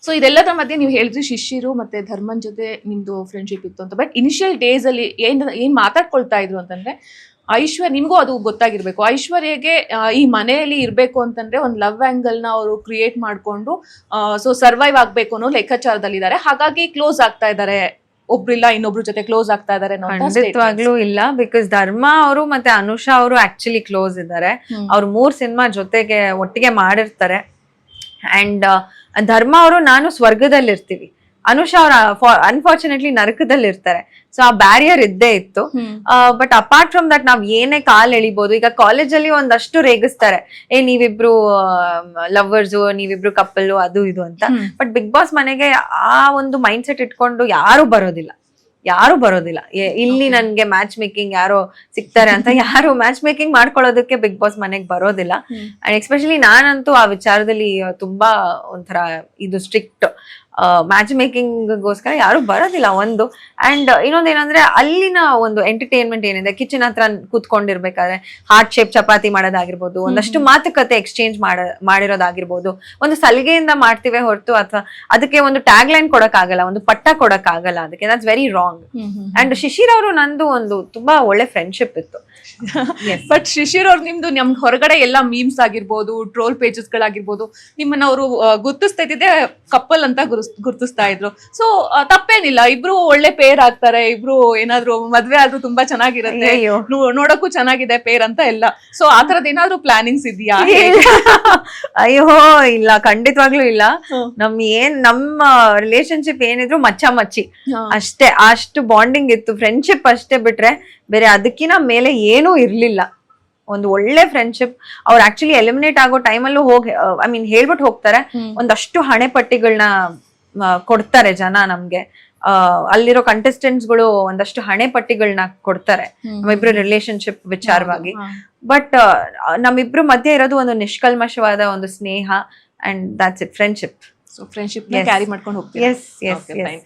So ಇದೆಲ್ಲದರ ಮಧ್ಯೆ ನೀವು ಹೇಳಿದ್ರಿ ಶಿಶಿರು ಮತ್ತೆ ಧರ್ಮನ್ ಜೊತೆ ನಿಮ್ದು ಫ್ರೆಂಡ್ಶಿಪ್ ಇತ್ತು ಅಂತ. ಬಟ್ ಇನಿಷಿಯಲ್ ಡೇಸ್ ಅಲ್ಲಿ ಏನ್ ಮಾತಾಡ್ಕೊಳ್ತಾ ಇದ್ರು ಅಂತಂದ್ರೆ, ಐಶ್ವರ್ಯ ನಿಮ್ಗೂ ಅದು ಗೊತ್ತಾಗಿರ್ಬೇಕು, ಐಶ್ವರ್ಯಗೆ ಈ ಮನೆಯಲ್ಲಿ ಇರ್ಬೇಕು ಅಂತಂದ್ರೆ ಒಂದು ಲವ್ ಆಂಗಲ್ ನ ಅವರು ಕ್ರಿಯೇಟ್ ಮಾಡ್ಕೊಂಡು ಸೊ ಸರ್ವೈವ್ ಆಗ್ಬೇಕು ಅನ್ನೋ ಲೆಕ್ಕಾಚಾರದಲ್ಲಿದ್ದಾರೆ. ಹಾಗಾಗಿ ಕ್ಲೋಸ್ ಆಗ್ತಾ ಇದ್ದಾರೆ, ಒಬ್ರಿಲ್ಲ ಇನ್ನೊಬ್ರ ಜೊತೆ ಕ್ಲೋಸ್ ಆಗ್ತಾ ಇದಾರೆ. ಖಂಡಿತವಾಗ್ಲೂ ಇಲ್ಲ, ಬಿಕಾಸ್ ಧರ್ಮ ಅವರು ಮತ್ತೆ ಅನುಷಾ ಅವರು ಆಕ್ಚುಲಿ ಕ್ಲೋಸ್ ಇದ್ದಾರೆ. ಅವ್ರು 3 ಸಿನಿಮಾ ಜೊತೆಗೆ ಒಟ್ಟಿಗೆ ಮಾಡಿರ್ತಾರೆ. ಅಂಡ್ ಧರ್ಮ ಅವರು ನಾನು ಸ್ವರ್ಗದಲ್ಲಿ ಇರ್ತೀವಿ, ಅನುಷಾ ಅವ್ರ ಅನ್ಫಾರ್ಚುನೇಟ್ಲಿ ನರಕದಲ್ಲಿ ಇರ್ತಾರೆ. ಸೊ ಆ ಬ್ಯಾರಿಯರ್ ಇದ್ದೇ ಇತ್ತು. ಬಟ್ ಅಪಾರ್ಟ್ ಫ್ರಮ್ ದಟ್ ನಾವ್ ಏನೇ ಕಾಲ್ ಎಳಿಬಹುದು. ಈಗ ಕಾಲೇಜಲ್ಲಿ ಒಂದಷ್ಟು ರೇಗಿಸ್ತಾರೆ, ನೀವಿಬ್ರು ಲವರ್ಸ್, ನೀವಿಬ್ರು ಕಪ್ಪಲ್, ಅದು ಇದು ಅಂತ. ಬಟ್ ಬಿಗ್ ಬಾಸ್ ಮನೆಗೆ ಆ ಒಂದು ಮೈಂಡ್ ಸೆಟ್ ಇಟ್ಕೊಂಡು ಯಾರು ಬರೋದಿಲ್ಲ. ಇಲ್ಲಿ ನನ್ಗೆ ಮ್ಯಾಚ್ ಮೇಕಿಂಗ್ ಯಾರೋ ಸಿಗ್ತಾರೆ ಅಂತ ಯಾರು ಮ್ಯಾಚ್ ಮೇಕಿಂಗ್ ಮಾಡ್ಕೊಳ್ಳೋದಕ್ಕೆ ಬಿಗ್ ಬಾಸ್ ಮನೆಗೆ ಬರೋದಿಲ್ಲ. ಅಂಡ್ ಎಸ್ಪೆಷಲಿ ನಾನಂತೂ ಆ ವಿಚಾರದಲ್ಲಿ ತುಂಬಾ ಒಂಥರ ಇದು ಸ್ಟ್ರಿಕ್ಟ್. ಮ್ಯಾಚ್ ಮೇಕಿಂಗ್ಗೋಸ್ಕರ ಯಾರು ಬರೋದಿಲ್ಲ ಒಂದು. ಅಂಡ್ ಇನ್ನೊಂದೇನಂದ್ರೆ ಅಲ್ಲಿನ ಒಂದು ಎಂಟರ್ಟೈನ್ಮೆಂಟ್ ಏನಿದೆ, ಕಿಚನ್ ಹತ್ರ ಕೂತ್ಕೊಂಡಿರ್ಬೇಕಾದ್ರೆ ಹಾರ್ಟ್ ಶೇಪ್ ಚಪಾತಿ ಮಾಡೋದಾಗಿರ್ಬೋದು, ಒಂದಷ್ಟು ಮಾತುಕತೆ ಎಕ್ಸ್ಚೇಂಜ್ ಮಾಡಿರೋದಾಗಿರ್ಬೋದು, ಒಂದು ಸಲಿಗೆಯಿಂದ ಮಾಡ್ತೀವಿ ಹೊರತು ಅಥವಾ ಅದಕ್ಕೆ ಒಂದು ಟ್ಯಾಗ್ ಲೈನ್ ಕೊಡಕ್ಕಾಗಲ್ಲ, ಒಂದು ಪಟ್ಟ ಕೊಡಕ್ಕಾಗಲ್ಲ ಅದಕ್ಕೆ. That's very wrong. And Shishir ಅವರು ನಂದು ಒಂದು ತುಂಬಾ ಒಳ್ಳೆ ಫ್ರೆಂಡ್ಶಿಪ್ ಇತ್ತು. ಬಟ್ ಶಿಶಿರ್ ಅವ್ರು ನಿಮ್ದು ನಮ್ಗೆ ಹೊರಗಡೆ ಎಲ್ಲ ಮೀಮ್ಸ್ ಆಗಿರ್ಬೋದು, ಟ್ರೋಲ್ ಪೇಜಸ್ ಗಳಾಗಿರ್ಬೋದು, ನಿಮ್ಮನ್ನ ಅವರು ಗುರ್ತಿಸ್ತಾ ಇದ್ದಿದ್ದೆ ಕಪ್ಪಲ್ ಅಂತ ಗುರ್ತಿಸ್ತಾ ಇದ್ರು. ಸೊ ತಪ್ಪೇನಿಲ್ಲ, ಇಬ್ರು ಒಳ್ಳೆ ಪೇರ್ ಆಗ್ತಾರೆ, ಇಬ್ರು ಏನಾದ್ರು ಮದ್ವೆ ಆದ್ರೂ ತುಂಬಾ ಚೆನ್ನಾಗಿರುತ್ತೆ, ನೋಡಕ್ಕೂ ಚೆನ್ನಾಗಿದೆ ಪೇರ್ ಅಂತ ಎಲ್ಲ. ಸೊ ಆ ತರದ್ ಏನಾದ್ರು ಪ್ಲಾನಿಂಗ್ಸ್ ಇದೆಯಾ? ಅಯ್ಯೋ ಇಲ್ಲ, ಖಂಡಿತವಾಗ್ಲೂ ಇಲ್ಲ. ನಮ್ಮ ರಿಲೇಶನ್ಶಿಪ್ ಏನಿದ್ರು ಮಚ್ಚಿ ಅಷ್ಟೇ, ಅಷ್ಟು ಬಾಂಡಿಂಗ್ ಇತ್ತು, ಫ್ರೆಂಡ್ಶಿಪ್ ಅಷ್ಟೇ ಬಿಟ್ರೆ ಬೇರೆ ಅದಕ್ಕಿಂತ ಮೇಲೆ ಏನೂ ಇರ್ಲಿಲ್ಲ. ಒಂದು ಒಳ್ಳೆ ಫ್ರೆಂಡ್ಶಿಪ್. ಅವ್ರು ಆಕ್ಚುಲಿ ಎಲಿಮಿನೇಟ್ ಆಗೋ ಟೈಮಲ್ಲೂ ಹೋಗಿ ಹೇಳ್ಬಿಟ್ಟು ಹೋಗ್ತಾರೆ. ಒಂದಷ್ಟು ಹಣೆ ಪಟ್ಟಿಗಳನ್ನ ಕೊಡ್ತಾರೆ ಜನ ನಮ್ಗೆ. ಅಲ್ಲಿರೋ ಕಂಟೆಸ್ಟೆಂಟ್ಸ್ ಗಳು ಒಂದಷ್ಟು ಹಣೆ ಪಟ್ಟಿಗಳನ್ನ ಕೊಡ್ತಾರೆ ನಮ್ಮಿಬ್ರು ರಿಲೇಶನ್ಶಿಪ್ ವಿಚಾರವಾಗಿ. ಬಟ್ ನಮ್ಮಿಬ್ರು ಮಧ್ಯೆ ಇರೋದು ಒಂದು ನಿಷ್ಕಲ್ಮಶವಾದ ಒಂದು ಸ್ನೇಹ. And that's it, friendship. So friendship carry ಮಾಡ್ಕೊಂಡು ಹೋಗ್ತೀವಿ. ಎಸ್.